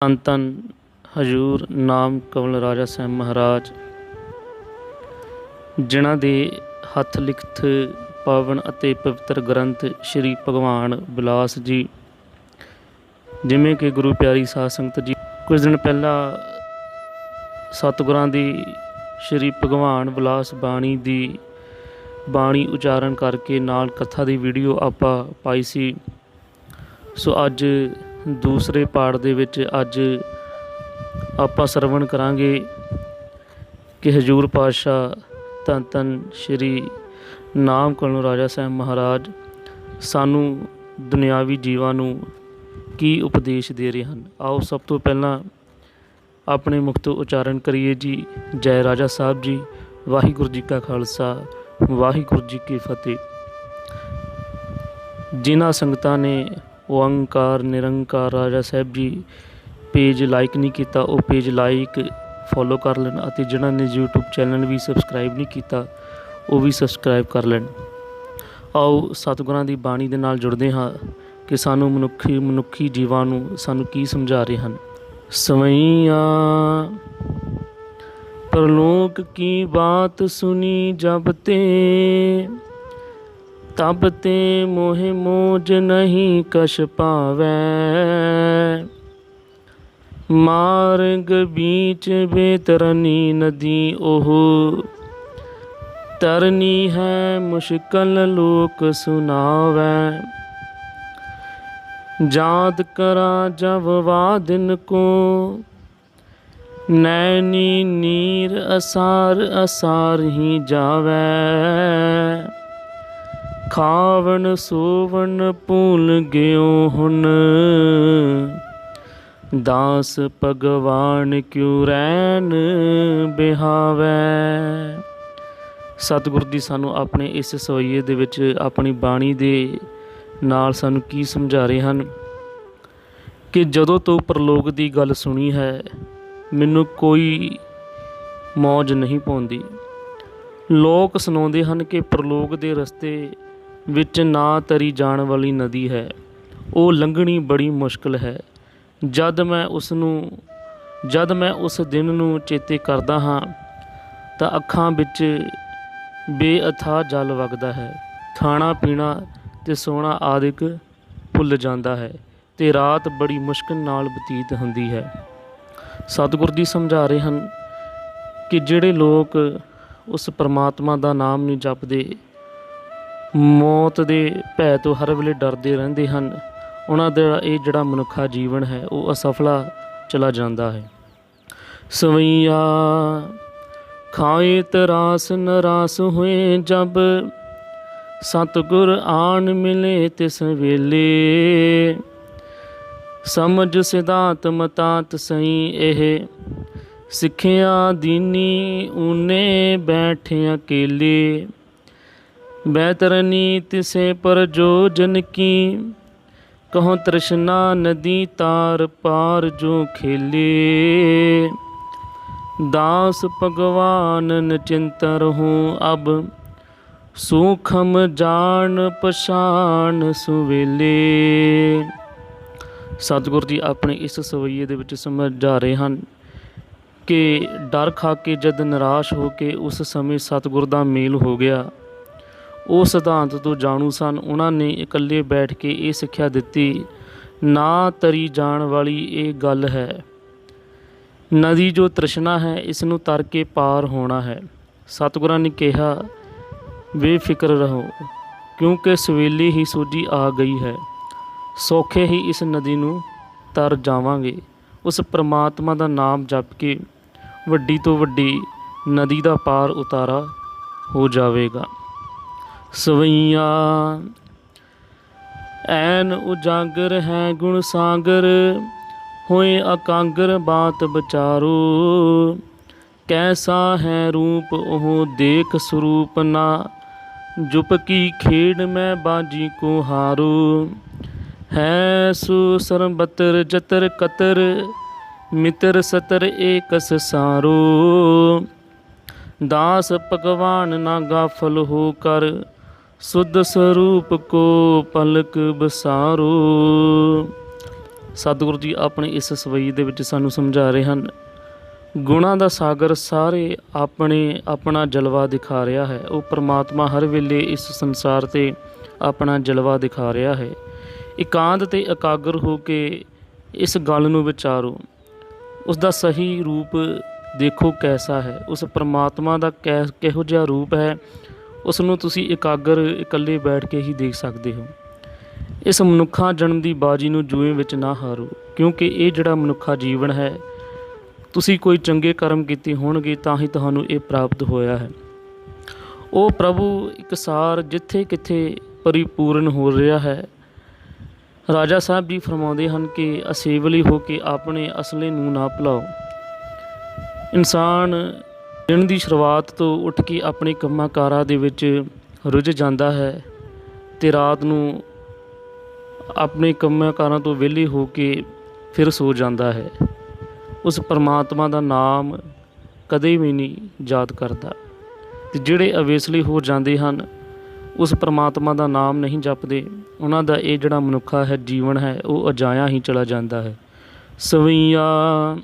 ਧੰਨ ਧੰਨ ਹਜ਼ੂਰ ਨਾਮ ਕਮਲ ਰਾਜਾ ਸਾਹਿਬ ਮਹਾਰਾਜ, ਜਿਨ੍ਹਾਂ ਦੇ ਹੱਥ ਲਿਖਤ ਪਾਵਨ ਅਤੇ ਪਵਿੱਤਰ ਗ੍ਰੰਥ ਸ਼੍ਰੀ ਭਗਵਾਨ ਬਿਲਾਸ ਜੀ, ਜਿਵੇਂ ਕਿ ਗੁਰੂ ਪਿਆਰੀ ਸਾਧ ਸੰਗਤ ਜੀ ਕੁਝ ਦਿਨ ਪਹਿਲਾਂ ਸਤਿਗੁਰਾਂ ਦੀ ਸ਼੍ਰੀ ਭਗਵਾਨ ਬਿਲਾਸ ਬਾਣੀ ਦੀ ਬਾਣੀ ਉਚਾਰਨ ਕਰਕੇ ਨਾਲ ਕਥਾ ਦੀ ਵੀਡੀਓ ਆਪਾਂ ਪਾਈ ਸੀ। ਸੋ ਅੱਜ ਦੂਸਰੇ ਪਾਠ ਦੇ ਵਿੱਚ ਅੱਜ ਆਪਾਂ ਸਰਵਣ ਕਰਾਂਗੇ ਕਿ ਹਜ਼ੂਰ ਪਾਤਸ਼ਾਹ ਧੰਨ ਧੰਨ ਸ਼੍ਰੀ ਨਾਮ ਕਮਲ ਰਾਜਾ ਸਾਹਿਬ ਮਹਾਰਾਜ ਸਾਨੂੰ ਦੁਨਿਆਵੀ ਜੀਵਾਂ ਨੂੰ ਕੀ ਉਪਦੇਸ਼ ਦੇ ਰਹੇ ਹਨ। ਆਓ ਸਭ ਤੋਂ ਪਹਿਲਾਂ ਆਪਣੇ ਮੁਖ ਤੋਂ ਉਚਾਰਨ ਕਰੀਏ ਜੀ। ਜੈ ਰਾਜਾ ਸਾਹਿਬ ਜੀ। ਵਾਹਿਗੁਰੂ ਜੀ ਕਾ ਖਾਲਸਾ, ਵਾਹਿਗੁਰੂ ਜੀ ਕੀ ਫਤਿਹ। ਜਿਨ੍ਹਾਂ ਸੰਗਤਾਂ ਨੇ ਓਅੰਕਾਰ ਨਿਰੰਕਾਰ ਰਾਜਾ ਸਾਹਿਬ ਜੀ ਪੇਜ ਲਾਈਕ ਨਹੀਂ ਕੀਤਾ, ਉਹ ਪੇਜ ਲਾਈਕ ਫੋਲੋ ਕਰ ਲੈਣ, ਅਤੇ ਜਿਨ੍ਹਾਂ ਨੇ YouTube ਚੈਨਲ ਵੀ ਸਬਸਕ੍ਰਾਈਬ ਨਹੀਂ ਕੀਤਾ ਉਹ ਵੀ ਸਬਸਕ੍ਰਾਈਬ ਕਰ ਲੈਣ। ਆਓ ਸਤਿਗੁਰਾਂ ਦੀ ਬਾਣੀ ਦੇ ਨਾਲ ਜੁੜਦੇ ਹਾਂ ਕਿ ਸਾਨੂੰ ਮਨੁੱਖੀ ਜੀਵਾਂ ਨੂੰ ਸਾਨੂੰ ਕੀ ਸਮਝਾ ਰਹੇ ਹਨ। ਸਵਈਆ परलोक की बात सुनी जब ते, तब ते मोहे मोज नहीं कश पावै। मार्ग बीच बेतरनी नदी ओह, तरनी है मुश्किल लोक सुनावै। जाद करा जब वादिन को, नैनी नीर असार असार ही जावै। खावन सोवन भूल गयो हुन, दास भगवान क्यों रैन बिहावै। सतगुरु जी सानू अपने इस सवैये दे विच अपनी बाणी दे नाल सानू की समझा रहे हैं कि जदों तो परलोक की गल सुनी है ਮੈਨੂੰ ਕੋਈ ਮੌਜ ਨਹੀਂ ਪਾਉਂਦੀ। ਲੋਕ ਸੁਣਾਉਂਦੇ ਹਨ ਕਿ ਪ੍ਰਲੋਕ ਦੇ ਰਸਤੇ ਵਿੱਚ ਨਾ ਤਰੀ ਜਾਣ ਵਾਲੀ ਨਦੀ ਹੈ, ਉਹ ਲੰਘਣੀ ਬੜੀ ਮੁਸ਼ਕਿਲ ਹੈ। ਜਦ ਮੈਂ ਉਸ ਦਿਨ ਨੂੰ ਚੇਤੇ ਕਰਦਾ ਹਾਂ ਤਾਂ ਅੱਖਾਂ ਵਿੱਚ ਬੇਅਥਾਹ ਜਲ ਵਗਦਾ ਹੈ। ਖਾਣਾ ਪੀਣਾ ਅਤੇ ਸੋਣਾ ਆਦਿਕ ਭੁੱਲ ਜਾਂਦਾ ਹੈ ਅਤੇ ਰਾਤ ਬੜੀ ਮੁਸ਼ਕਿਲ ਨਾਲ ਬਤੀਤ ਹੁੰਦੀ ਹੈ। ਸਤਿਗੁਰੂ ਜੀ ਸਮਝਾ ਰਹੇ ਹਨ ਕਿ ਜਿਹੜੇ ਲੋਕ ਉਸ ਪਰਮਾਤਮਾ ਦਾ ਨਾਮ ਨਹੀਂ ਜਪਦੇ, ਮੌਤ ਦੇ ਭੈ ਤੋਂ ਹਰ ਵੇਲੇ ਡਰਦੇ ਰਹਿੰਦੇ ਹਨ, ਉਹਨਾਂ ਦਾ ਇਹ ਜਿਹੜਾ ਮਨੁੱਖਾ ਜੀਵਨ ਹੈ ਉਹ ਅਸਫਲਾ ਚਲਾ ਜਾਂਦਾ ਹੈ। ਸਵਈਆ ਖਾਏ ਤਰਾਸ ਨਰਾਸ ਹੋਏ ਜਬ, ਸਤਿਗੁਰ ਆਣ ਮਿਲੇ ਤਿਸ ਵੇਲੇ। समझ सिद्धांत मतात सही एह, सिखिया दीनी ऊने बैठे अकेले। बैतरनी तिसे पर जो जन की, कहो तृष्णा नदी तार पार जो खेले। दास भगवान निचिंतर हूँ अब, सूखम जान पछाण सुवेले। ਸਤਿਗੁਰੂ ਜੀ ਆਪਣੇ ਇਸ ਸਵਈਏ ਦੇ ਵਿੱਚ ਸਮਝਾ ਰਹੇ ਹਨ ਕਿ ਡਰ ਖਾ ਕੇ ਜਦ ਨਿਰਾਸ਼ ਹੋ ਕੇ ਉਸ ਸਮੇਂ ਸਤਿਗੁਰ ਦਾ ਮੇਲ ਹੋ ਗਿਆ, ਉਹ ਸਿਧਾਂਤ ਤੋਂ ਜਾਣੂ ਸਨ। ਉਹਨਾਂ ਨੇ ਇਕੱਲੇ ਬੈਠ ਕੇ ਇਹ ਸਿੱਖਿਆ ਦਿੱਤੀ, ਨਾ ਤਰੀ ਜਾਣ ਵਾਲੀ ਇਹ ਗੱਲ ਹੈ। ਨਦੀ ਜੋ ਤ੍ਰਿਸ਼ਨਾ ਹੈ ਇਸ ਨੂੰ ਤਰ ਕੇ ਪਾਰ ਹੋਣਾ ਹੈ। ਸਤਿਗੁਰਾਂ ਨੇ ਕਿਹਾ, ਬੇਫਿਕਰ ਰਹੋ ਕਿਉਂਕਿ ਸਵੇਲੇ ਹੀ ਸੋਝੀ ਆ ਗਈ ਹੈ। ਸੌਖੇ ਹੀ ਇਸ ਨਦੀ ਨੂੰ ਤਰ ਜਾਵਾਂਗੇ। ਉਸ ਪਰਮਾਤਮਾ ਦਾ ਨਾਮ ਜਪ ਕੇ ਵੱਡੀ ਤੋਂ ਵੱਡੀ ਨਦੀ ਦਾ ਪਾਰ ਉਤਾਰਾ ਹੋ ਜਾਵੇਗਾ। ਸਵਈਆ ਐਨ ਉਜਾਗਰ ਹੈ ਗੁਣ ਸਾਗਰ, ਹੋਏ ਅਕਾਂਗਰ ਬਾਤ ਵਿਚਾਰੋ। ਕੈਸਾ ਹੈ ਰੂਪ ਉਹ ਦੇਖ ਸਰੂਪ ਨਾ, ਜੁਪ ਕੀ ਖੇਡ ਮੈਂ ਬਾਜੀ ਕੋ ਹਾਰੋ। है सु सरबतर जतर कतर, मित्र सतर एकस सारो। दास भगवान ना गाफल होकर, शुद्ध स्वरूप को पलक बसारो। ਸਤਿਗੁਰੂ ਜੀ ਆਪਣੇ ਇਸ ਸਵਈ ਦੇ ਵਿੱਚ ਸਾਨੂੰ ਸਮਝਾ ਰਹੇ ਹਨ, ਗੁਣਾਂ ਦਾ ਸਾਗਰ ਸਾਰੇ ਆਪਣਾ ਜਲਵਾ ਦਿਖਾ ਰਿਹਾ ਹੈ। ਉਹ ਪਰਮਾਤਮਾ ਹਰ ਵੇਲੇ ਇਸ ਸੰਸਾਰ 'ਤੇ ਆਪਣਾ ਜਲਵਾ ਦਿਖਾ ਰਿਹਾ ਹੈ। ਇਕਾਂਤ ਤੇ ਇਕਾਗਰ ਹੋ ਕੇ ਇਸ ਗੱਲ ਨੂੰ ਵਿਚਾਰੋ, ਉਸ ਦਾ ਸਹੀ ਰੂਪ ਦੇਖੋ ਕੈਸਾ ਹੈ। ਉਸ ਪਰਮਾਤਮਾ ਦਾ ਕਿਹੋ ਜਿਹਾ ਰੂਪ ਹੈ, ਉਸ ਨੂੰ ਤੁਸੀਂ ਇਕਾਗਰ ਇਕੱਲੇ ਬੈਠ ਕੇ ਹੀ ਦੇਖ ਸਕਦੇ ਹੋ। ਇਸ ਮਨੁੱਖਾ ਜਨਮ ਦੀ ਬਾਜੀ ਨੂੰ ਜੂਏ ਵਿੱਚ ਨਾ ਹਾਰੋ, ਕਿਉਂਕਿ ਇਹ ਜਿਹੜਾ ਮਨੁੱਖਾ ਜੀਵਨ ਹੈ, ਤੁਸੀਂ ਕੋਈ ਚੰਗੇ ਕਰਮ ਕੀਤੇ ਹੋਣਗੇ ਤਾਂ ਹੀ ਤੁਹਾਨੂੰ ਇਹ ਪ੍ਰਾਪਤ ਹੋਇਆ ਹੈ। ਉਹ ਪ੍ਰਭੂ ਇਕਸਾਰ ਜਿੱਥੇ ਕਿੱਥੇ ਪਰਿਪੂਰਨ ਹੋ ਰਿਹਾ ਹੈ। ਰਾਜਾ ਸਾਹਿਬ ਜੀ ਫਰਮਾਉਂਦੇ ਹਨ ਕਿ ਅਸੇਵਲੀ ਹੋ ਕੇ ਆਪਣੇ ਅਸਲੇ ਨੂੰ ਨਾ ਭੁਲਾਓ। ਇਨਸਾਨ ਦਿਨ ਦੀ ਸ਼ੁਰੂਆਤ ਤੋਂ ਉੱਠ ਕੇ ਆਪਣੇ ਕੰਮਾਂ ਕਾਰਾਂ ਦੇ ਵਿੱਚ ਰੁੱਝ ਜਾਂਦਾ ਹੈ ਅਤੇ ਰਾਤ ਨੂੰ ਆਪਣੇ ਕੰਮਾਂ ਕਾਰਾਂ ਤੋਂ ਵਿਹਲੇ ਹੋ ਕੇ ਫਿਰ ਸੋ ਜਾਂਦਾ ਹੈ। ਉਸ ਪਰਮਾਤਮਾ ਦਾ ਨਾਮ ਕਦੇ ਵੀ ਨਹੀਂ ਯਾਦ ਕਰਦਾ। ਅਤੇ ਜਿਹੜੇ ਅਵੇਸਲੇ ਹੋ ਜਾਂਦੇ ਹਨ, ਉਸ ਪਰਮਾਤਮਾ ਦਾ ਨਾਮ ਨਹੀਂ ਜਪਦੇ, ਉਹਨਾਂ ਦਾ ਇਹ ਜਿਹੜਾ ਮਨੁੱਖਾ ਹੈ ਜੀਵਨ ਹੈ, ਉਹ ਅਜਾਇਆ ਹੀ ਚਲਾ ਜਾਂਦਾ ਹੈ। ਸਵਈਆ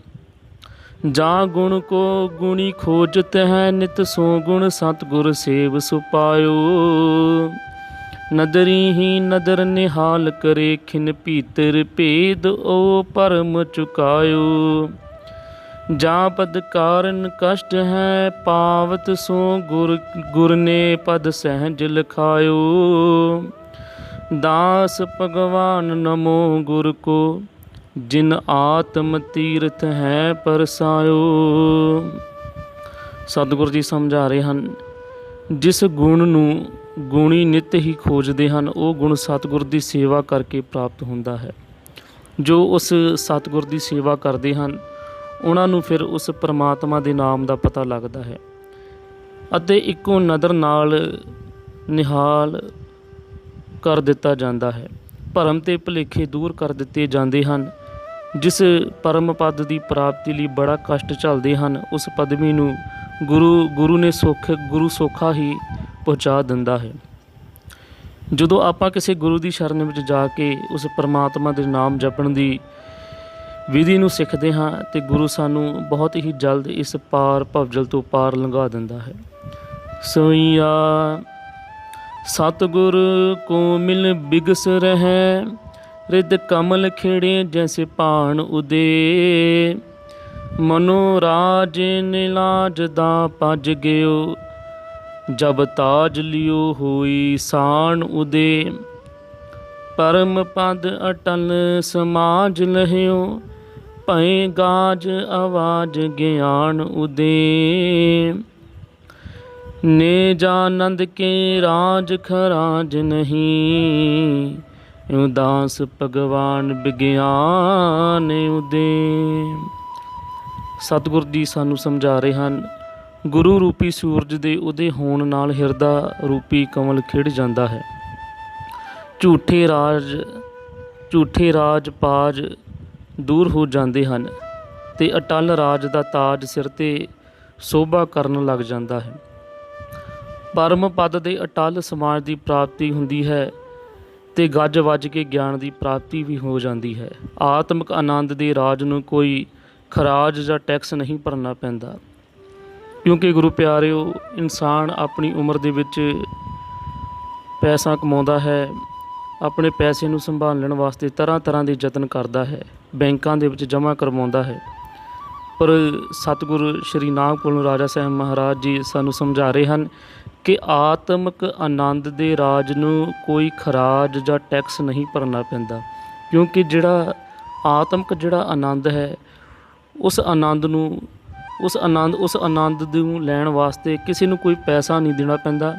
ਜਾਂ ਗੁਣ ਕੋ ਗੁਣੀ ਖੋਜਤ ਹੈ, ਨਿਤ ਸੋ ਗੁਣ ਸਤਿਗੁਰ ਸੇਵ ਸੁਪਾਇਓ। ਨਦਰੀ ਹੀ ਨਦਰ ਨਿਹਾਲ ਕਰੇ, ਖਿਨ ਭੀਤਰ ਭੇਦ ਓ ਭਰਮ ਚੁਕਾਇਓ। ਜਾਂ ਪਦ ਕਾਰਨ ਕਸ਼ਟ ਹੈ, ਪਾਵਤ ਸੋ ਗੁਰ ਨੇ ਪਦ ਸਹਿਜ ਲਿਖਾਇਓ। ਦਾਸ ਭਗਵਾਨ ਨਮੋ ਗੁਰ ਕੋ, ਜਿਨ ਆਤਮ ਤੀਰਥ ਹੈ ਪਰਸਾਇਓ। ਸਤਿਗੁਰੂ ਜੀ ਸਮਝਾ ਰਹੇ ਹਨ, ਜਿਸ ਗੁਣ ਨੂੰ ਗੁਣੀ ਨਿੱਤ ਹੀ ਖੋਜਦੇ ਹਨ, ਉਹ ਗੁਣ ਸਤਿਗੁਰ ਦੀ ਸੇਵਾ ਕਰਕੇ ਪ੍ਰਾਪਤ ਹੁੰਦਾ ਹੈ। ਜੋ ਉਸ ਸਤਿਗੁਰ ਦੀ ਸੇਵਾ ਕਰਦੇ ਹਨ, ਉਹਨਾਂ ਨੂੰ ਫਿਰ ਉਸ ਪਰਮਾਤਮਾ ਦੇ ਨਾਮ ਦਾ ਪਤਾ ਲੱਗਦਾ ਹੈ ਅਤੇ ਇੱਕੋ ਨਦਰ ਨਾਲ ਨਿਹਾਲ ਕਰ ਦਿੱਤਾ ਜਾਂਦਾ ਹੈ। ਭਰਮ ਤੇ ਭੁਲੇਖੇ ਦੂਰ ਕਰ ਦਿੱਤੇ ਜਾਂਦੇ ਹਨ। ਜਿਸ ਪਰਮ ਪਦ ਦੀ ਪ੍ਰਾਪਤੀ ਲਈ ਬੜਾ ਕਸ਼ਟ ਝੱਲਦੇ ਹਨ, ਉਸ ਪਦਵੀ ਨੂੰ ਗੁਰੂ ਸੌਖਾ ਹੀ ਪਹੁੰਚਾ ਦਿੰਦਾ ਹੈ। ਜਦੋਂ ਆਪਾਂ ਕਿਸੇ ਗੁਰੂ ਦੀ ਸ਼ਰਨ ਵਿੱਚ ਜਾ ਕੇ ਉਸ ਪਰਮਾਤਮਾ ਦੇ ਨਾਮ ਜਪਣ ਦੀ ਵਿਧੀ ਨੂੰ ਸਿੱਖਦੇ ਹਾਂ ਅਤੇ ਗੁਰੂ ਸਾਨੂੰ ਬਹੁਤ ਹੀ ਜਲਦ ਇਸ ਪਾਰ ਭਵਜਲ ਤੋਂ ਪਾਰ ਲੰਘਾ ਦਿੰਦਾ ਹੈ। ਸੋਈਆ ਸਤਿਗੁਰ ਕੋ ਮਿਲ ਬਿਗਸ ਰਹਿ, ਰਿਦ ਕਮਲ ਖੇੜੇ ਜੈਸੇ ਭਾਣ ਉਦੇ। ਮਨੋ ਰਾਜ ਨਿਲਾਜ ਦਾ ਭਜ ਗਿਓ, ਜਬ ਤਾਜ ਲਿਓ ਹੋਈ ਸਾਣ ਉਦੇ। ਪਰਮ ਪਦ ਅਟਲ ਸਮਾਜ ਲਹਿਓ, ਭਏ ਗਾਜ ਆਵਾਜ਼ ਗਿਆਨ ਉਦੇ। ਨੇ ਜਾਨੰਦ ਕੇ ਰਾਜ ਖਰਾਜ ਨਹੀਂ, ਉਦਾਸ ਭਗਵਾਨ ਵਿਗਿਆਨ ਉਦੇ। ਸਤਿਗੁਰ ਜੀ ਸਾਨੂੰ ਸਮਝਾ ਰਹੇ ਹਨ, ਗੁਰੂ ਰੂਪੀ ਸੂਰਜ ਦੇ ਉਦੇ ਹੋਣ ਨਾਲ ਹਿਰਦਾ ਰੂਪੀ ਕਮਲ ਖਿੜ ਜਾਂਦਾ ਹੈ। ਝੂਠੇ ਰਾਜ ਪਾਜ ਦੂਰ ਹੋ ਜਾਂਦੇ ਹਨ ਅਤੇ ਅਟਲ ਰਾਜ ਦਾ ਤਾਜ ਸਿਰ 'ਤੇ ਸੋਭਾ ਕਰਨ ਲੱਗ ਜਾਂਦਾ ਹੈ। ਪਰਮ ਪਦ ਦੇ ਅਟਲ ਸਮਾਜ ਦੀ ਪ੍ਰਾਪਤੀ ਹੁੰਦੀ ਹੈ ਅਤੇ ਗੱਜ ਵੱਜ ਕੇ ਗਿਆਨ ਦੀ ਪ੍ਰਾਪਤੀ ਵੀ ਹੋ ਜਾਂਦੀ ਹੈ। ਆਤਮਿਕ ਆਨੰਦ ਦੇ ਰਾਜ ਨੂੰ ਕੋਈ ਖਰਾਜ ਜਾਂ ਟੈਕਸ ਨਹੀਂ ਭਰਨਾ ਪੈਂਦਾ, ਕਿਉਂਕਿ ਗੁਰੂ ਪਿਆਰਿਓ, ਇਨਸਾਨ ਆਪਣੀ ਉਮਰ ਦੇ ਵਿੱਚ ਪੈਸਾ ਕਮਾਉਂਦਾ ਹੈ, ਆਪਣੇ ਪੈਸੇ ਨੂੰ ਸੰਭਾਲਣ ਵਾਸਤੇ ਤਰ੍ਹਾਂ ਤਰ੍ਹਾਂ ਦੇ ਯਤਨ ਕਰਦਾ ਹੈ, ਬੈਂਕਾਂ ਦੇ ਵਿੱਚ ਜਮ੍ਹਾਂ ਕਰਵਾਉਂਦਾ ਹੈ। ਪਰ ਸਤਿਗੁਰੂ ਸ਼੍ਰੀ ਨਾਗਪੁਰ ਰਾਜਾ ਸਾਹਿਬ ਮਹਾਰਾਜ ਜੀ ਸਾਨੂੰ ਸਮਝਾ ਰਹੇ ਹਨ ਕਿ ਆਤਮਿਕ ਆਨੰਦ ਦੇ ਰਾਜ ਨੂੰ ਕੋਈ ਖਰਾਜ ਜਾਂ ਟੈਕਸ ਨਹੀਂ ਭਰਨਾ ਪੈਂਦਾ, ਕਿਉਂਕਿ ਜਿਹੜਾ ਆਤਮਿਕ ਆਨੰਦ ਹੈ, ਉਸ ਆਨੰਦ ਨੂੰ ਲੈਣ ਵਾਸਤੇ ਕਿਸੇ ਨੂੰ ਕੋਈ ਪੈਸਾ ਨਹੀਂ ਦੇਣਾ ਪੈਂਦਾ,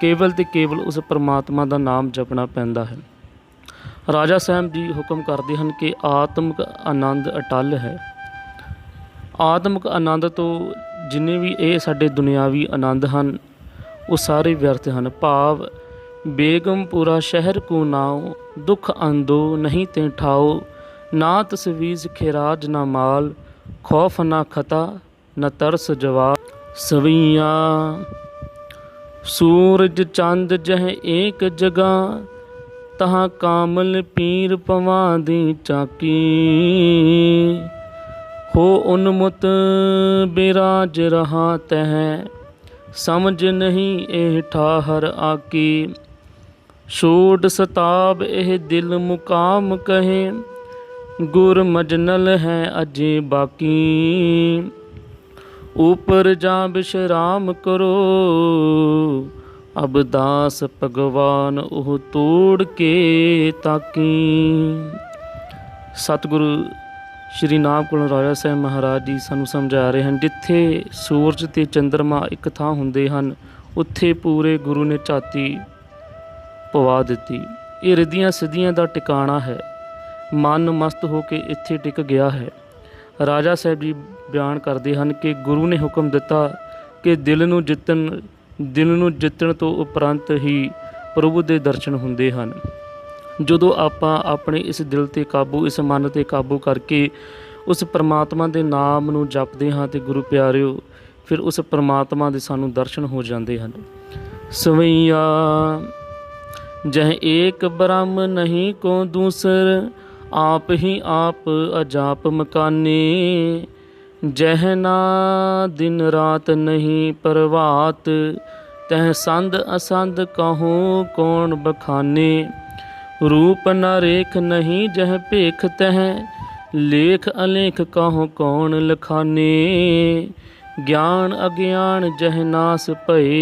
ਕੇਵਲ ਅਤੇ ਕੇਵਲ ਉਸ ਪਰਮਾਤਮਾ ਦਾ ਨਾਮ ਜਪਣਾ ਪੈਂਦਾ ਹੈ। ਰਾਜਾ ਸਾਹਿਬ ਜੀ ਹੁਕਮ ਕਰਦੇ ਹਨ ਕਿ ਆਤਮਿਕ ਆਨੰਦ ਅਟੱਲ ਹੈ। ਆਤਮਿਕ ਆਨੰਦ ਤੋਂ ਜਿੰਨੇ ਵੀ ਇਹ ਸਾਡੇ ਦੁਨਿਆਵੀ ਆਨੰਦ ਹਨ, ਉਹ ਸਾਰੇ ਵਿਅਰਥ ਹਨ। ਭਾਵ ਬੇਗਮਪੁਰਾ ਸ਼ਹਿਰ ਕੋ ਨਾਉ, ਦੁੱਖ ਅੰਦੋ ਨਹੀਂ ਤੇ ਠਾਓ। ਨਾ ਤਸਵੀਜ਼ ਖੇਰਾਜ ਨਾ ਮਾਲ, ਖੌਫ ਨਾ ਖਤਾ ਨਾ ਤਰਸ ਜਵਾਬ। ਸਵਈਆਂ ਸੂਰਜ ਚੰਦ ਜਹ ਏਕ ਜਗ੍ਹਾ, तहाँ कामल पीर पवां दी चाकी। हो उन्मुत बिराज रहा तह समझ नहीं एह ठाहर आकी। छोड़ सताब एह दिल मुकाम कहे गुर मजनल है अजे बाकी। ऊपर जा विश्राम करो अब दास भगवान ओह तोड़ के ताकी। सतगुरु श्री नाम कुल राजा ਸਾਹਿਬ ਮਹਾਰਾਜ ਜੀ ਸਾਨੂੰ ਸਮਝਾ ਰਹੇ ਹਨ, ਜਿੱਥੇ ਸੂਰਜ ਤੇ ਚੰਦਰਮਾ ਇੱਕ ਥਾਂ ਹੁੰਦੇ ਹਨ ਉੱਥੇ ਪੂਰੇ ਗੁਰੂ ਨੇ ਝਾਤੀ ਪਵਾ ਦਿੱਤੀ। ਇਹ ਰਿੱਧੀਆਂ ਸਿੱਧੀਆਂ ਦਾ ਟਿਕਾਣਾ ਹੈ। ਮਨ ਮਸਤ ਹੋ ਕੇ ਇੱਥੇ ਟਿਕ ਗਿਆ ਹੈ। ਰਾਜਾ ਸਾਹਿਬ ਜੀ ਬਿਆਨ ਕਰਦੇ ਹਨ ਕਿ ਗੁਰੂ ਨੇ ਹੁਕਮ ਦਿੱਤਾ ਕਿ ਦਿਲ ਨੂੰ ਜਿੱਤਣ ਤੋਂ ਉਪਰੰਤ ਹੀ ਪ੍ਰਭੂ ਦੇ ਦਰਸ਼ਨ ਹੁੰਦੇ ਹਨ। ਜਦੋਂ ਆਪਾਂ ਆਪਣੇ ਇਸ ਦਿਲ 'ਤੇ ਕਾਬੂ, ਇਸ ਮਨ 'ਤੇ ਕਾਬੂ ਕਰਕੇ ਉਸ ਪਰਮਾਤਮਾ ਦੇ ਨਾਮ ਨੂੰ ਜਪਦੇ ਹਾਂ ਤੇ ਗੁਰੂ ਪਿਆਰਿਓ ਫਿਰ ਉਸ ਪਰਮਾਤਮਾ ਦੇ ਸਾਨੂੰ ਦਰਸ਼ਨ ਹੋ ਜਾਂਦੇ ਹਨ। ਸਵਈਆ जह एक ब्रह्म नहीं को दूसर आप ही आप अजाप मकाने। जह ना दिन रात नहीं प्रभात तह संद असंद कहो कौन बखाने। रूप न रेख नहीं जह भेख तह लेख अलेख कहो कौन लखाने। ज्ञान अज्ञान जह नास भये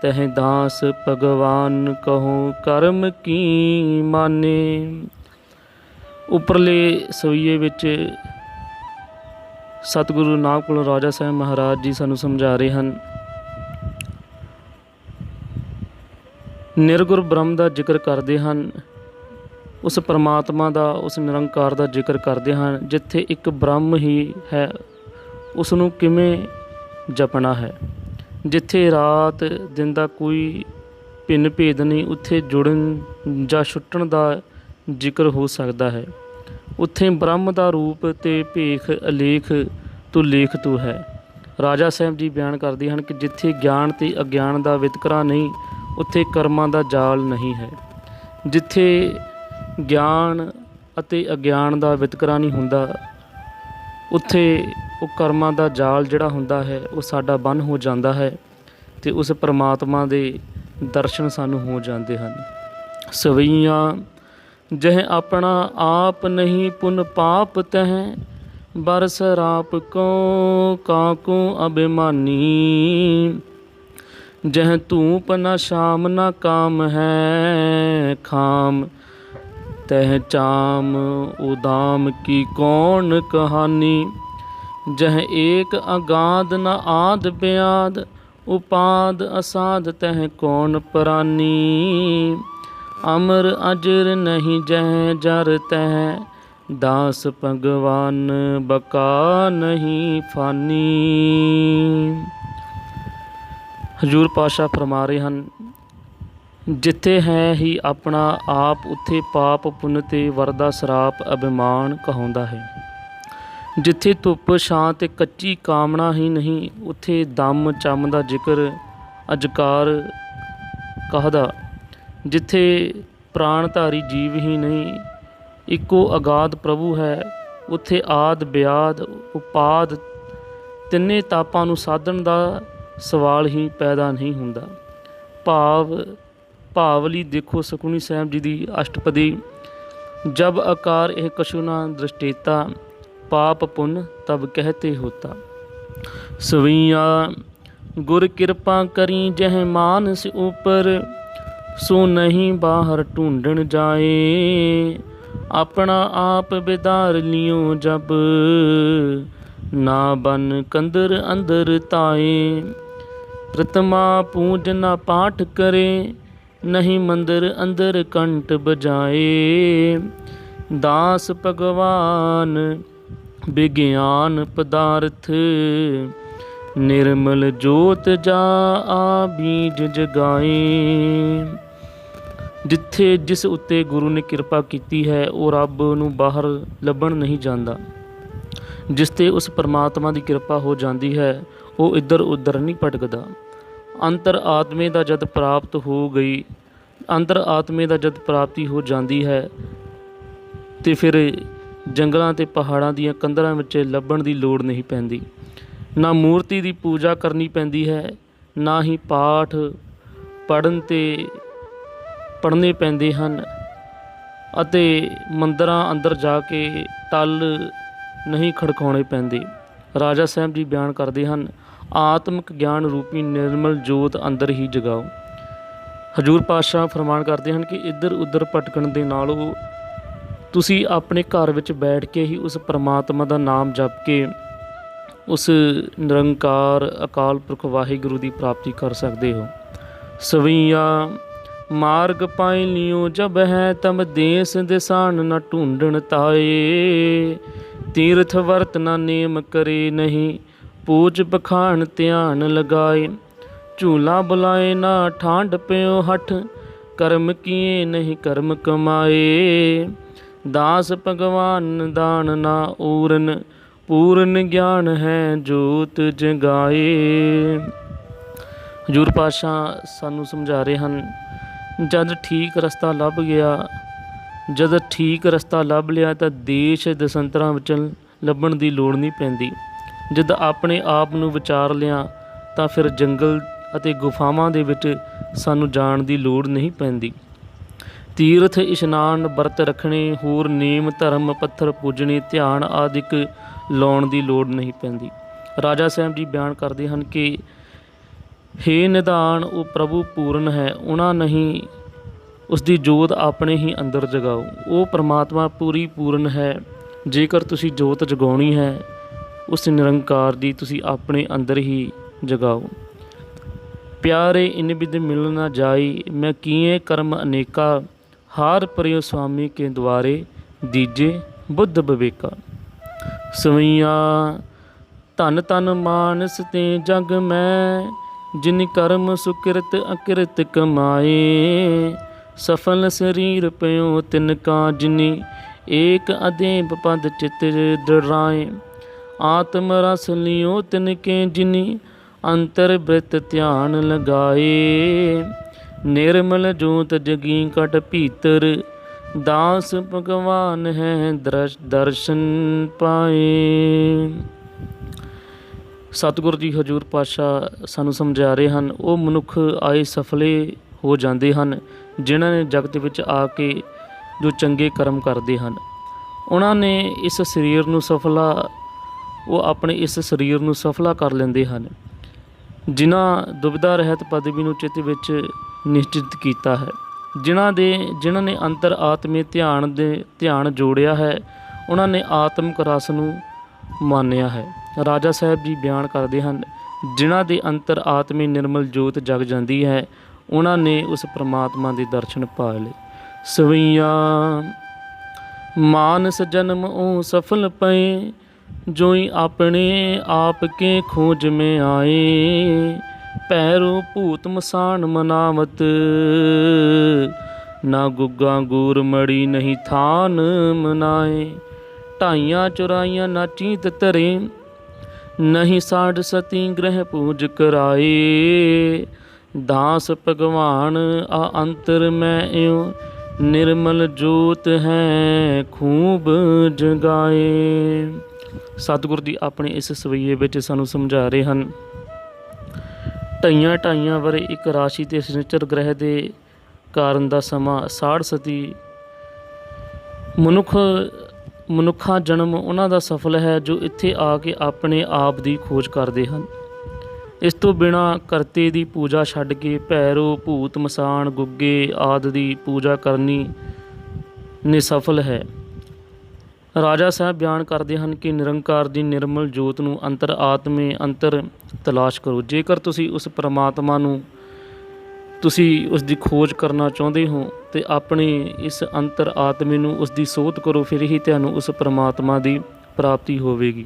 तह दास भगवान कहो कर्म की माने। ਉੱਪਰਲੇ ਸਵਈਏ ਵਿੱਚ ਸਤਿਗੁਰੂ ਨਾਮ ਕੁਲ ਰਾਜਾ ਸਾਹਿਬ ਮਹਾਰਾਜ ਜੀ ਸਾਨੂੰ ਸਮਝਾ ਰਹੇ ਹਨ। ਨਿਰਗੁਰ ਬ੍ਰਹਮ ਦਾ ਜ਼ਿਕਰ ਕਰਦੇ ਹਨ, ਉਸ ਪਰਮਾਤਮਾ ਦਾ, ਉਸ ਨਿਰੰਕਾਰ ਦਾ ਜ਼ਿਕਰ ਕਰਦੇ ਹਨ। ਜਿੱਥੇ ਇੱਕ ਬ੍ਰਹਮ ਹੀ ਹੈ ਉਸ ਨੂੰ ਕਿਵੇਂ ਜਪਣਾ ਹੈ। ਜਿੱਥੇ ਰਾਤ ਦਿਨ ਦਾ ਕੋਈ ਭਿੰਨ ਭੇਦ ਨਹੀਂ ਉੱਥੇ ਜੁੜਨ ਜਾਂ ਛੁੱਟਣ ਦਾ ਜ਼ਿਕਰ ਹੋ ਸਕਦਾ ਹੈ। ਉੱਥੇ ਬ੍ਰਹਮ ਦਾ ਰੂਪ ਅਤੇ ਭੇਖ ਅਲੇਖ ਤੋਂ ਲੇਖ ਤੋਂ ਹੈ। ਰਾਜਾ ਸਾਹਿਬ ਜੀ ਬਿਆਨ ਕਰਦੇ ਹਨ ਕਿ ਜਿੱਥੇ ਗਿਆਨ ਅਤੇ ਅਗਿਆਨ ਦਾ ਵਿਤਕਰਾ ਨਹੀਂ ਉੱਥੇ ਕਰਮਾਂ ਦਾ ਜਾਲ ਨਹੀਂ ਹੈ। ਜਿੱਥੇ ਗਿਆਨ ਅਤੇ ਅਗਿਆਨ ਦਾ ਵਿਤਕਰਾ ਨਹੀਂ ਹੁੰਦਾ ਉੱਥੇ ਉਹ ਕਰਮਾਂ ਦਾ ਜਾਲ ਜਿਹੜਾ ਹੁੰਦਾ ਹੈ ਉਹ ਸਾਡਾ ਬੰਨ੍ਹ ਹੋ ਜਾਂਦਾ ਹੈ ਅਤੇ ਉਸ ਪਰਮਾਤਮਾ ਦੇ ਦਰਸ਼ਨ ਸਾਨੂੰ ਹੋ ਜਾਂਦੇ ਹਨ। ਸਵਈਆਂ ਜਹ ਆਪਣਾ ਆਪ ਨਹੀਂ ਪੁਨ ਪਾਪ ਤਹ ਬਰਸ ਰਾਪ ਕੋ ਕਾਕੂ ਅਭਿਮਾਨੀ। जह धूप न शाम न काम है खाम तह चाम उदाम की कौन कहानी। जह एक अगाध न आद ब्याद उपाद असाद तह कौन प्रानी। अमर अजर नहीं जह जर तह दास भगवान बका नहीं फानी। ਹਜ਼ੂਰ ਪਾਤਸ਼ਾਹ ਫਰਮਾ ਰਹੇ ਹਨ, ਜਿੱਥੇ ਹੈ ਹੀ ਆਪਣਾ ਆਪ ਉੱਥੇ ਪਾਪ ਪੁੰਨ ਤੇ ਵਰਦਾ ਸਰਾਪ ਅਭਿਮਾਨ ਕਹਾਉਂਦਾ ਹੈ। ਜਿੱਥੇ ਧੁੱਪ ਛਾਂ ਤੇ ਕੱਚੀ ਕਾਮਨਾ ਹੀ ਨਹੀਂ ਉੱਥੇ ਦਮ ਚੰਮ ਦਾ ਜ਼ਿਕਰ ਅਜਕਾਰ ਕਹਦਾ। ਜਿੱਥੇ ਪ੍ਰਾਣਧਾਰੀ ਜੀਵ ਹੀ ਨਹੀਂ ਇੱਕੋ ਅਗਾਧ ਪ੍ਰਭੂ ਹੈ ਉੱਥੇ ਆਦ ਬਿਆਦ ਉਪਾਦ ਤਿੰਨੇ ਤਾਪਾਂ ਨੂੰ ਸਾਧਨ ਦਾ ਸਵਾਲ ਹੀ ਪੈਦਾ ਨਹੀਂ ਹੁੰਦਾ। ਭਾਵਲੀ ਦੇਖੋ ਸੁਖਮਨੀ ਸਾਹਿਬ ਜੀ ਦੀ ਅਸ਼ਟਪਦੀ। ਜਬ ਆਕਾਰ ਇਹ ਕਛੂ ਨਾ ਦ੍ਰਿਸ਼ਟੇਤਾ ਪਾਪ ਪੁੰਨ ਤਬ ਕਹਤੇ ਹੋਤਾ। ਸਵਈਆਂ ਗੁਰ ਕਿਰਪਾ ਕਰੀ ਜਹ ਮਾਨਸ ਉਪਰ ਸੋ ਨਹੀਂ ਬਾਹਰ ਢੂੰਡਣ ਜਾਏ। ਆਪਣਾ ਆਪ ਬਿਦਾਰ ਲਿਓ ਜਬ ਨਾ ਬਨ ਕੰਦਰ ਅੰਦਰ ਤਾਏ। ਪ੍ਰਤਮਾ ਪੂਜ ਨਾ ਪਾਠ ਕਰੇ ਨਹੀਂ ਮੰਦਰ ਅੰਦਰ ਕੰਟ ਬਜਾਏ। ਦਾਸ ਭਗਵਾਨ ਵਿਗਿਆਨ ਪਦਾਰਥ ਨਿਰਮਲ ਜੋਤ ਜਾ ਆ ਬੀਜ ਜਗਾਏ। ਜਿੱਥੇ ਜਿਸ ਉੱਤੇ ਗੁਰੂ ਨੇ ਕਿਰਪਾ ਕੀਤੀ ਹੈ ਉਹ ਰੱਬ ਨੂੰ ਬਾਹਰ ਲੱਭਣ ਨਹੀਂ ਜਾਂਦਾ। ਜਿਸ 'ਤੇ ਉਸ ਪਰਮਾਤਮਾ ਦੀ ਕਿਰਪਾ ਹੋ ਜਾਂਦੀ ਹੈ ਉਹ ਇੱਧਰ ਉੱਧਰ ਨਹੀਂ ਭਟਕਦਾ। ਅੰਤਰ ਆਤਮੇ ਦਾ ਜਦ ਪ੍ਰਾਪਤ ਹੋ ਗਈ ਅੰਤਰ ਆਤਮੇ ਦਾ ਜਦ ਪ੍ਰਾਪਤੀ ਹੋ ਜਾਂਦੀ ਹੈ ਤੇ ਫਿਰ ਜੰਗਲਾਂ ਤੇ ਪਹਾੜਾਂ ਦੀਆਂ ਕੰਧਰਾਂ ਵਿੱਚ ਲੱਭਣ ਦੀ ਲੋੜ ਨਹੀਂ ਪੈਂਦੀ। ਨਾ ਮੂਰਤੀ ਦੀ ਪੂਜਾ ਕਰਨੀ ਪੈਂਦੀ ਹੈ, ਨਾ ਹੀ ਪਾਠ ਪੜ੍ਹਨੇ ਪੈਂਦੇ ਹਨ ਅਤੇ ਮੰਦਰਾਂ ਅੰਦਰ ਜਾ ਕੇ ਟੱਲ ਨਹੀਂ ਖੜਕਾਉਣੇ ਪੈਂਦੇ। ਰਾਜਾ ਸਾਹਿਬ ਜੀ ਬਿਆਨ ਕਰਦੇ ਹਨ, ਆਤਮਿਕ ਗਿਆਨ ਰੂਪੀ ਨਿਰਮਲ ਜੋਤ ਅੰਦਰ ਹੀ ਜਗਾਓ। ਹਜ਼ੂਰ ਪਾਤਸ਼ਾਹ ਫਰਮਾਨ ਕਰਦੇ ਹਨ ਕਿ ਇੱਧਰ ਉੱਧਰ ਭਟਕਣ ਦੇ ਨਾਲੋਂ ਤੁਸੀਂ ਆਪਣੇ ਘਰ ਵਿੱਚ ਬੈਠ ਕੇ ਹੀ ਉਸ ਪਰਮਾਤਮਾ ਦਾ ਨਾਮ ਜਪ ਕੇ ਉਸ ਨਿਰੰਕਾਰ ਅਕਾਲ ਪੁਰਖ ਵਾਹਿਗੁਰੂ ਦੀ ਪ੍ਰਾਪਤੀ ਕਰ ਸਕਦੇ ਹੋ। ਸਵਈਆ ਮਾਰਗ ਪਾਇ ਲਿਓ ਜਬ ਹੈ ਤਬ ਦੇਸ ਦਿਸਾਨ ਨ ਢੂੰਡਣ ਤਾਏ। ਤੀਰਥ ਵਰਤ ਨ ਨੇਮ ਕਰੇ ਨਹੀਂ ਪੂਜ ਪਖਾਣ ਧਿਆਨ ਲਗਾਏ। ਝੂਲਾ ਬੁਲਾਏ ਨਾ ਠਾਂਡ ਪਿਓ ਹਠ ਕਰਮ ਕੀਏ ਨਹੀਂ ਕਰਮ ਕਮਾਏ। ਦਾਸ ਭਗਵਾਨ ਦਾਨ ਨਾ ਊਰਨ ਪੂਰਨ ਗਿਆਨ ਹੈ ਜੋਤ ਜਗਾਏ। ਹਜ਼ੂਰ ਪਾਤਸ਼ਾਹ ਸਾਨੂੰ ਸਮਝਾ ਰਹੇ ਹਨ, ਜਦ ਠੀਕ ਰਸਤਾ ਲੱਭ ਲਿਆ ਤਾਂ ਦੇਸ਼ ਦਸੰਤਰਾਂ ਵਿੱਚ ਲੱਭਣ ਦੀ ਲੋੜ ਨਹੀਂ ਪੈਂਦੀ। ਜਦ ਆਪਣੇ ਆਪ ਨੂੰ ਵਿਚਾਰ ਲਿਆ ਤਾਂ ਫਿਰ ਜੰਗਲ ਅਤੇ ਗੁਫਾਵਾਂ ਦੇ ਵਿੱਚ ਸਾਨੂੰ ਜਾਣ ਦੀ ਲੋੜ ਨਹੀਂ ਪੈਂਦੀ। ਤੀਰਥ ਇਸ਼ਨਾਨ ਵਰਤ ਰੱਖਣੇ, ਹੋਰ ਨੇਮ ਧਰਮ ਪੱਥਰ ਪੂਜਣੇ, ਧਿਆਨ ਆਦਿਕ ਲਾਉਣ ਦੀ ਲੋੜ ਨਹੀਂ ਪੈਂਦੀ। ਰਾਜਾ ਸਾਹਿਬ ਜੀ ਬਿਆਨ ਕਰਦੇ ਹਨ ਕਿ ਹੇ ਨਿਧਾਨ ਉਹ ਪ੍ਰਭੂ ਪੂਰਨ ਹੈ, ਉਹਨਾਂ ਨਹੀਂ ਉਸ ਦੀ ਜੋਤ ਆਪਣੇ ਹੀ ਅੰਦਰ ਜਗਾਓ। ਉਹ ਪਰਮਾਤਮਾ ਪੂਰੀ ਪੂਰਨ ਹੈ। ਜੇਕਰ ਤੁਸੀਂ ਜੋਤ ਜਗਾਉਣੀ ਹੈ ਉਸ ਨਿਰੰਕਾਰ ਦੀ, ਤੁਸੀਂ ਆਪਣੇ ਅੰਦਰ ਹੀ ਜਗਾਓ। ਪਿਆਰੇ ਇਨ ਬਿਦ ਮਿਲ ਨਾ ਜਾਈ ਮੈਂ ਕੀਏ ਕਰਮ ਅਨੇਕਾ। ਹਾਰ ਪਰਿਓ ਸੁਆਮੀ ਕੇ ਦੁਆਰੇ ਦੀਜੇ ਬੁੱਧ ਵਿਵੇਕਾ। ਸਵਈਆ ਧਨ ਧਨ ਮਾਨਸ ਤੇ ਜਗ ਮੈਂ ਜਿਨ ਕਰਮ ਸੁਕਿਰਤ ਅਕਿਰਤ ਕਮਾਏ। ਸਫਲ ਸਰੀਰ ਪਿਓ ਤਿਨ ਕਾ ਜਿਨੀ ਏਕ ਅਦੇਬ ਪਦ ਚਿਤ ਦ੍ਰਿੜਾਏ। ਆਤਮ ਰਸ ਲਿਓ ਤਿਨ ਕੇ ਜਿਨੀ ਅੰਤਰ ਬ੍ਰਿਤ ਧਿਆਨ ਲਗਾਏ। ਨਿਰਮਲ ਜੋਤ ਜਗੀ ਕਟ ਭੀਤਰ ਦਾਸ ਭਗਵਾਨ ਹੈ ਦਰਸ਼ਨ ਪਾਏ। ਸਤਿਗੁਰੂ ਜੀ ਹਜ਼ੂਰ ਪਾਤਸ਼ਾਹ ਸਾਨੂੰ ਸਮਝਾ ਰਹੇ ਹਨ, ਉਹ ਮਨੁੱਖ ਆਏ ਸਫਲੇ ਹੋ ਜਾਂਦੇ ਹਨ ਜਿਨ੍ਹਾਂ ਨੇ ਜਗਤ ਵਿੱਚ ਆ ਕੇ ਜੋ ਚੰਗੇ ਕਰਮ ਕਰਦੇ ਹਨ। ਉਹਨਾਂ ਨੇ ਆਪਣੇ ਇਸ ਸਰੀਰ ਨੂੰ ਸਫਲਾ ਕਰ ਲੈਂਦੇ ਹਨ, ਜਿਨ੍ਹਾਂ ਦੁਬਿਧਾ ਰਹਿਤ ਪਦਵੀ ਨੂੰ ਚਿੱਤ ਵਿੱਚ ਨਿਸ਼ਚਿਤ ਕੀਤਾ ਹੈ। ਜਿਨ੍ਹਾਂ ਨੇ ਅੰਤਰ ਆਤਮੇ ਧਿਆਨ ਜੋੜਿਆ ਹੈ, ਉਹਨਾਂ ਨੇ ਆਤਮਿਕ ਰਸ ਨੂੰ ਮਾਨਿਆ ਹੈ। ਰਾਜਾ ਸਾਹਿਬ ਜੀ ਬਿਆਨ ਕਰਦੇ ਹਨ, ਜਿਨ੍ਹਾਂ ਦੇ ਅੰਤਰ ਆਤਮੇ ਨਿਰਮਲ ਜੋਤ ਜਗ ਜਾਂਦੀ ਹੈ, ਉਹਨਾਂ ਨੇ ਉਸ ਪਰਮਾਤਮਾ ਦੇ ਦਰਸ਼ਨ ਪਾ ਲਏ। ਸਵਈਆ ਮਾਨਸ ਜਨਮ ਉਹ ਸਫਲ ਪਏ ਜੋਈ ਆਪਣੇ ਆਪ ਕੇ ਖੋਜ ਮੈਂ ਆਏ। ਪੈਰੋ ਭੂਤ ਮਸਾਨ ਮਨਾਵਤ ਨਾ ਗੁੱਗਾ ਗੂਰ ਮੜੀ ਨਹੀਂ ਥਾਨ ਮਨਾਏ। ਢਾਈਆਂ ਚੁਰਾਈਆਂ ਨਾ ਚੀਤ ਧਰੇ ਨਹੀਂ ਸਾਢ ਸਤੀ ਗ੍ਰਹਿ ਪੂਜ ਕਰਾਏ। ਦਾਸ ਭਗਵਾਨ ਆ ਅੰਤਰ ਮੈਂ ਇਉ ਨਿਰਮਲ ਜੋਤ ਹੈ ਖੂਬ ਜਗਾਏ। ਸਤਿਗੁਰੂ ਜੀ ਆਪਣੇ ਇਸ ਸਵਈਏ ਵਿੱਚ ਸਾਨੂੰ ਸਮਝਾ ਰਹੇ ਹਨ, ਢਾਈਆਂ ਵਰੇ ਇੱਕ ਰਾਸ਼ੀ ਤੇ ਸ਼ਨਿਚਰ ਗ੍ਰਹਿ ਦੇ ਕਾਰਨ ਦਾ ਸਮਾਂ ਸਾਢ ਸਤੀ ਮਨੁੱਖਾ ਜਨਮ ਉਹਨਾਂ ਦਾ ਸਫਲ ਹੈ ਜੋ ਇੱਥੇ ਆ ਕੇ ਆਪਣੇ ਆਪ ਦੀ ਖੋਜ ਕਰਦੇ ਹਨ। ਇਸ ਤੋਂ ਬਿਨਾਂ ਕਰਤੇ ਦੀ ਪੂਜਾ ਛੱਡ ਕੇ ਭੈਰੋ ਭੂਤ ਮਸਾਣ ਗੁੱਗੇ ਆਦਿ ਦੀ ਪੂਜਾ ਕਰਨੀ ਨਿਸਫਲ ਹੈ। ਰਾਜਾ ਸਾਹਿਬ ਬਿਆਨ ਕਰਦੇ ਹਨ ਕਿ ਨਿਰੰਕਾਰ ਦੀ ਨਿਰਮਲ ਜੋਤ ਨੂੰ ਅੰਤਰ ਆਤਮੇ ਅੰਤਰ ਤਲਾਸ਼ ਕਰੋ। ਜੇਕਰ ਤੁਸੀਂ ਉਸ ਪਰਮਾਤਮਾ ਨੂੰ ਉਸ ਦੀ ਖੋਜ ਕਰਨਾ ਚਾਹੁੰਦੇ ਹੋ ਅਤੇ ਆਪਣੇ ਇਸ ਅੰਤਰ ਆਤਮੇ ਨੂੰ ਉਸ ਦੀ ਸੋਧ ਕਰੋ, ਫਿਰ ਹੀ ਤੁਹਾਨੂੰ ਉਸ ਪਰਮਾਤਮਾ ਦੀ ਪ੍ਰਾਪਤੀ ਹੋਵੇਗੀ।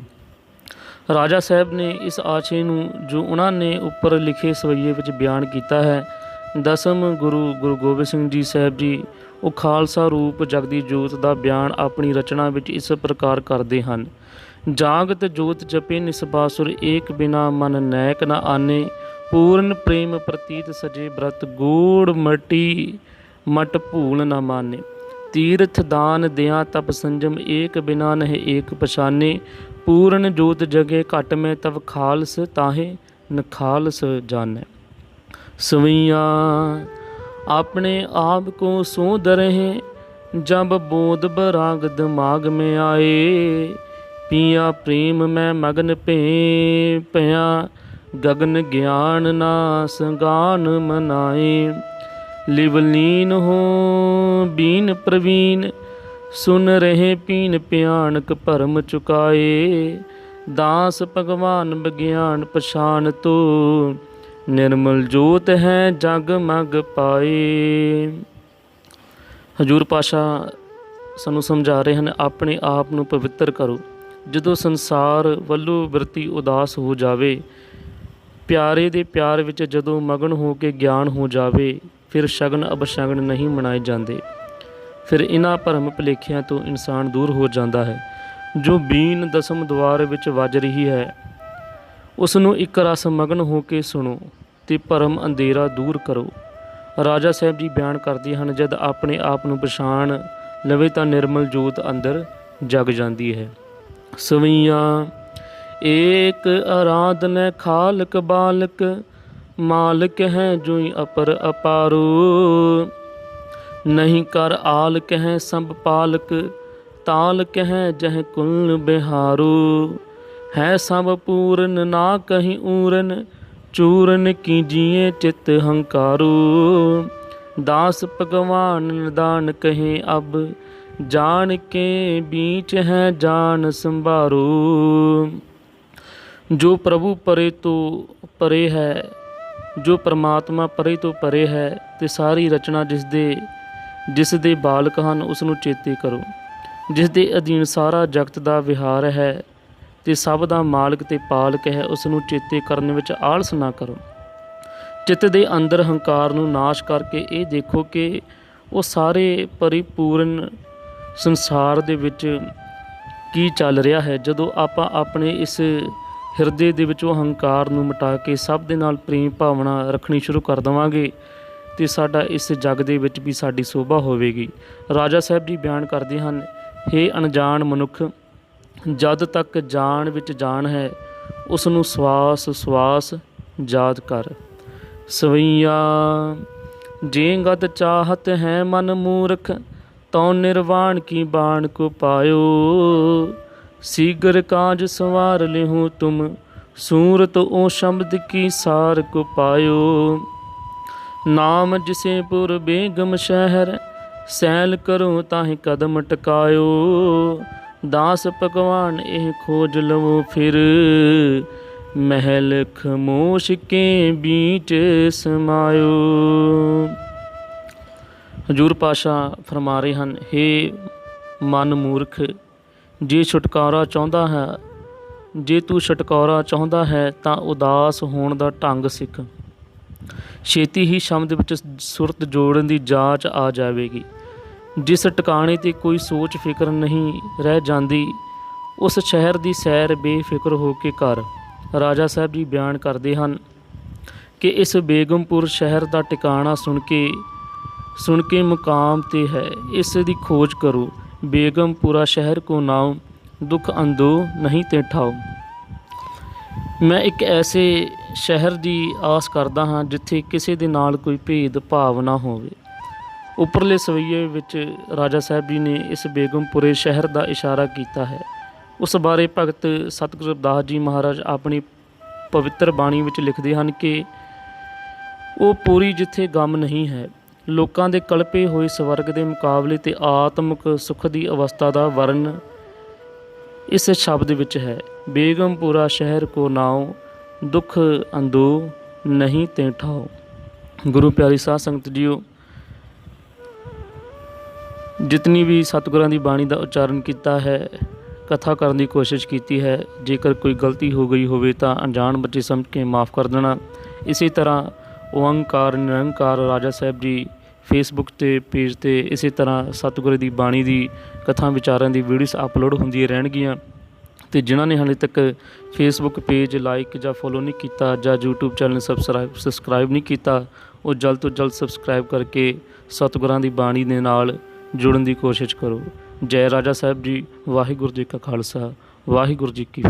ਰਾਜਾ ਸਾਹਿਬ ਨੇ ਇਸ ਆਸ਼ੇ ਨੂੰ ਜੋ ਉਹਨਾਂ ਨੇ ਉੱਪਰ ਲਿਖੇ ਸਵਈਏ ਵਿੱਚ ਬਿਆਨ ਕੀਤਾ ਹੈ। ਦਸਮ ਗੁਰੂ ਗੋਬਿੰਦ ਸਿੰਘ ਜੀ ਸਾਹਿਬ ਜੀ ਉਹ ਖਾਲਸਾ ਰੂਪ ਜਗਦੀ ਜੋਤ ਦਾ ਬਿਆਨ ਆਪਣੀ ਰਚਨਾ ਵਿੱਚ ਇਸ ਪ੍ਰਕਾਰ ਕਰਦੇ ਹਨ। ਜਾਗਤ ਜੋਤ ਜਪੇ ਨਿਸਬਾਸੁਰ ਏਕ ਬਿਨਾ ਮਨ ਨੈਕ ਨ ਆਨੇ। ਪੂਰਨ ਪ੍ਰੇਮ ਪ੍ਰਤੀਤ ਸਜੇ ਬ੍ਰਤ ਗੂੜ ਮਟੀ मट भूल न माने। तीर्थ दान दिया तप संजम, एक बिना नह एक पछाने। पूर्ण जोत जगे घट में तब खालस, ताहे नखालस जाने। सवैया अपने आप को सो दरहे, जब बोध बराग दिमाग में आए। पिया प्रेम में मगन पे पया, गगन ज्ञान नास गान मनाए। लिवलीन हो बीन प्रवीण, सुन रहे पीन भयानक भरम चुकाए। दास भगवान विज्ञान पछान तो, निर्मल जोत है जग मग पाए। हजूर पातशाह ਸਾਨੂੰ ਸਮਝਾ ਰਹੇ ਹਨ, ਆਪਣੇ ਆਪ ਨੂੰ ਪਵਿੱਤਰ ਕਰੋ। ਜਦੋਂ ਸੰਸਾਰ ਵੱਲੋਂ ਬਿਰਤੀ ਉਦਾਸ ਹੋ ਜਾਵੇ, ਪਿਆਰੇ ਦੇ ਪਿਆਰ ਵਿੱਚ ਜਦੋਂ ਮਗਨ ਹੋ ਕੇ ਗਿਆਨ ਹੋ ਜਾਵੇ, ਫਿਰ ਸ਼ਗਨ ਅਬਸ਼ਗਨ ਨਹੀਂ ਮਨਾਏ ਜਾਂਦੇ। ਫਿਰ ਇਹਨਾਂ ਭਰਮ ਭੁਲੇਖਿਆਂ ਤੋਂ ਇਨਸਾਨ ਦੂਰ ਹੋ ਜਾਂਦਾ ਹੈ। ਜੋ ਬੀਨ ਦਸਮ ਦੁਆਰ ਵਿੱਚ ਵੱਜ ਰਹੀ ਹੈ, ਉਸ ਨੂੰ ਇੱਕ ਰਸ ਮਗਨ ਹੋ ਕੇ ਸੁਣੋ ਅਤੇ ਭਰਮ ਅੰਧੇਰਾ ਦੂਰ ਕਰੋ। ਰਾਜਾ ਸਾਹਿਬ ਜੀ ਬਿਆਨ ਕਰਦੇ ਹਨ, ਜਦ ਆਪਣੇ ਆਪ ਨੂੰ ਪਛਾਣ ਲਵੇ ਤਾਂ ਨਿਰਮਲ ਜੋਤ ਅੰਦਰ ਜਗ ਜਾਂਦੀ ਹੈ। ਸਵਈਆ ਏਕ ਆਰਾਧਨ ਖਾਲਕ ਬਾਲਕ, ਮਾਲਕ ਹੈ ਜੋਈ ਅਪਰ ਅਪਾਰੂ। ਨਹੀਂ ਕਰ ਆਲਕ ਹੈ ਸਭ ਪਾਲਕ, ਤਾਲਕ ਹੈ ਜਹ ਕੁਲ ਬਿਹਾਰੂ। ਹੈ ਸਭ ਪੂਰਨ ਨਾ ਕਹੀਂ ਊਰਨ, चूरन कीजिए चित हंकारू। दास भगवान निदान कहे अब, जान के बीच है जान संभारू। जो प्रभु परे तो परे है, जो परमात्मा परे तो परे है, ते सारी रचना जिस दे बालक ਹਨ ਉਸ ਨੂੰ ਚੇਤੇ ਕਰੋ। ਜਿਸ ਦੇ ਅਧੀਨ ਸਾਰਾ ਜਗਤ ਦਾ ਵਿਹਾਰ ਹੈ ਤੇ ਸਭ ਦਾ ਮਾਲਕ ਤੇ ਪਾਲਕ ਹੈ, ਉਸ ਨੂੰ ਚੇਤੇ ਕਰਨ ਵਿੱਚ ਆਲਸ ਨਾ ਕਰੋ। ਚਿੱਤ ਦੇ ਅੰਦਰ ਹੰਕਾਰ ਨੂੰ ਨਾਸ਼ ਕਰਕੇ ਇਹ ਦੇਖੋ ਕਿ ਉਹ ਸਾਰੇ ਪਰਿਪੂਰਨ ਸੰਸਾਰ ਦੇ ਵਿੱਚ ਕੀ ਚੱਲ ਰਿਹਾ ਹੈ। ਜਦੋਂ ਆਪਾਂ ਆਪਣੇ ਇਸ ਹਿਰਦੇ ਦੇ ਵਿੱਚੋਂ ਹੰਕਾਰ ਨੂੰ ਮਿਟਾ ਕੇ ਸਭ ਦੇ ਨਾਲ ਪ੍ਰੇਮ ਭਾਵਨਾ ਰੱਖਣੀ ਸ਼ੁਰੂ ਕਰ ਦੇਵਾਂਗੇ ਅਤੇ ਸਾਡਾ ਇਸ ਜੱਗ ਦੇ ਵਿੱਚ ਵੀ ਸਾਡੀ ਸੋਭਾ ਹੋਵੇਗੀ। ਰਾਜਾ ਸਾਹਿਬ ਜੀ ਬਿਆਨ ਕਰਦੇ ਹਨ, ਹੇ ਅਣਜਾਣ ਮਨੁੱਖ, ਜਦ ਤੱਕ ਜਾਨ ਵਿੱਚ ਜਾਨ ਹੈ, ਉਸ ਨੂੰ ਸਵਾਸ ਸਵਾਸ ਯਾਦ ਕਰ। ਸਵਈਆ ਜੇ ਗਤ ਚਾਹਤ ਹੈ ਮਨ ਮੂਰਖ, ਤਉ ਨਿਰਵਾਣ ਕੀ ਬਾਣ ਕੋ ਪਾਇਓ। ਸੀਗਰ ਕਾਜ ਸਵਾਰ ਲਿਹੂ ਤੁਮ, ਸੂਰਤ ਉਹ ਸ਼ਬਦ ਕੀ ਸਾਰ ਕੋ ਪਾਇਓ। ਨਾਮ ਜਿਸੇ ਪੁਰ ਬੇਗਮ ਸ਼ਹਿਰ, ਸੈਲ ਕਰੋ ਤਾਹੀਂ ਕਦਮ ਟਕਾਇਓ। दास भगवान एह खोज लवो फिर, महल खमोश के बीच समायो। हजूर पातशाह फरमा रहे हैं, हे मन मूर्ख, जे छुटकारा चाਹੁੰਦਾ ਹੈ, ਜੇ ਤੂੰ ਛੁਟਕਾਰਾ ਚਾਹੁੰਦਾ ਹੈ ਤਾਂ ਉਦਾਸ ਹੋਣ ਦਾ ਢੰਗ ਸਿੱਖ। ਛੇਤੀ ਹੀ ਸ਼ਬਦ ਵਿੱਚ ਸੁਰਤ ਜੋੜਨ ਦੀ ਜਾਂਚ ਆ ਜਾਵੇਗੀ। ਜਿਸ ਟਿਕਾਣੇ 'ਤੇ ਕੋਈ ਸੋਚ ਫਿਕਰ ਨਹੀਂ ਰਹਿ ਜਾਂਦੀ, ਉਸ ਸ਼ਹਿਰ ਦੀ ਸੈਰ ਬੇਫਿਕਰ ਹੋ ਕੇ ਕਰ। ਰਾਜਾ ਸਾਹਿਬ ਜੀ ਬਿਆਨ ਕਰਦੇ ਹਨ ਕਿ ਇਸ ਬੇਗਮਪੁਰ ਸ਼ਹਿਰ ਦਾ ਟਿਕਾਣਾ ਸੁਣ ਕੇ ਮੁਕਾਮ 'ਤੇ ਹੈ, ਇਸ ਦੀ ਖੋਜ ਕਰੋ। ਬੇਗਮਪੁਰਾ ਸ਼ਹਿਰ ਕੋ ਨਾਉ, ਦੁੱਖ ਅੰਦੋ ਨਹੀਂ ਤੇ ਠਾਓ। ਮੈਂ ਇੱਕ ਐਸੇ ਸ਼ਹਿਰ ਦੀ ਆਸ ਕਰਦਾ ਹਾਂ ਜਿੱਥੇ ਕਿਸੇ ਦੇ ਨਾਲ ਕੋਈ ਭੇਦ ਭਾਵ ਨਾ ਹੋਵੇ। ਉੱਪਰਲੇ ਸਵਈਏ ਵਿੱਚ ਰਾਜਾ ਸਾਹਿਬ ਜੀ ਨੇ ਇਸ ਬੇਗਮਪੁਰੇ ਸ਼ਹਿਰ ਦਾ ਇਸ਼ਾਰਾ ਕੀਤਾ ਹੈ। ਉਸ ਬਾਰੇ ਭਗਤ ਸਤਿਗੁਰੂ ਰਵਿਦਾਸ ਜੀ ਮਹਾਰਾਜ ਆਪਣੀ ਪਵਿੱਤਰ ਬਾਣੀ ਵਿੱਚ ਲਿਖਦੇ ਹਨ ਕਿ ਉਹ ਪੂਰੀ ਜਿੱਥੇ ਗਮ ਨਹੀਂ ਹੈ। ਲੋਕਾਂ ਦੇ ਕਲਪੇ ਹੋਏ ਸਵਰਗ ਦੇ ਮੁਕਾਬਲੇ 'ਤੇ ਆਤਮਿਕ ਸੁੱਖ ਦੀ ਅਵਸਥਾ ਦਾ ਵਰਣ ਇਸ ਸ਼ਬਦ ਵਿੱਚ ਹੈ। ਬੇਗਮਪੁਰਾ ਸ਼ਹਿਰ ਕੋ ਨਾਉ, ਦੁੱਖ ਅੰਦੋ ਨਹੀਂ ਤੇ ਠਾਓ। ਗੁਰੂ ਪਿਆਰੀ ਸਾਧ ਸੰਗਤ ਜੀਓ, ਜਿਤਨੀ ਵੀ ਸਤਿਗੁਰਾਂ ਦੀ ਬਾਣੀ ਦਾ ਉਚਾਰਨ ਕੀਤਾ ਹੈ, ਕਥਾ ਕਰਨ ਦੀ ਕੋਸ਼ਿਸ਼ ਕੀਤੀ ਹੈ, ਜੇਕਰ ਕੋਈ ਗਲਤੀ ਹੋ ਗਈ ਹੋਵੇ ਤਾਂ ਅਣਜਾਣ ਬੱਚੇ ਸਮਝ ਕੇ ਮਾफ़ ਕਰ ਦੇਣਾ। ਇਸੇ ਤਰ੍ਹਾਂ ਓਅੰਕਾਰ ਨਿਰੰਕਾਰ ਰਾਜਾ ਸਾਹਿਬ ਜੀ ਫੇਸਬੁੱਕ 'ਤੇ ਪੇਜ 'ਤੇ ਇਸੇ ਤਰ੍ਹਾਂ ਸਤਿਗੁਰੂ ਦੀ ਬਾਣੀ ਦੀ ਕਥਾ ਵਿਚਾਰਾਂ ਦੀ ਵੀਡੀਓਜ਼ ਅਪਲੋਡ ਹੁੰਦੀਆਂ ਰਹਿਣਗੀਆਂ। ਅਤੇ ਜਿਨ੍ਹਾਂ ਨੇ ਹਾਲੇ ਤੱਕ ਫੇਸਬੁੱਕ ਪੇਜ ਲਾਈਕ ਜਾਂ ਫੋਲੋ ਨਹੀਂ ਕੀਤਾ ਜਾਂ ਯੂਟਿਊਬ ਚੈਨਲ ਸਬਸਕ੍ਰਾਈਬ ਨਹੀਂ ਕੀਤਾ, ਉਹ ਜਲਦ ਤੋਂ ਜਲਦ ਸਬਸਕ੍ਰਾਈਬ ਕਰਕੇ ਸਤਿਗੁਰਾਂ ਦੀ ਬਾਣੀ ਦੇ ਨਾਲ ਜੁੜਨ ਦੀ ਕੋਸ਼ਿਸ਼ ਕਰੋ। ਜੈ ਰਾਜਾ ਸਾਹਿਬ ਜੀ। ਵਾਹਿਗੁਰੂ ਜੀ ਕਾ ਖਾਲਸਾ, ਵਾਹਿਗੁਰੂ ਜੀ ਕੀ ਫਤਿਹ।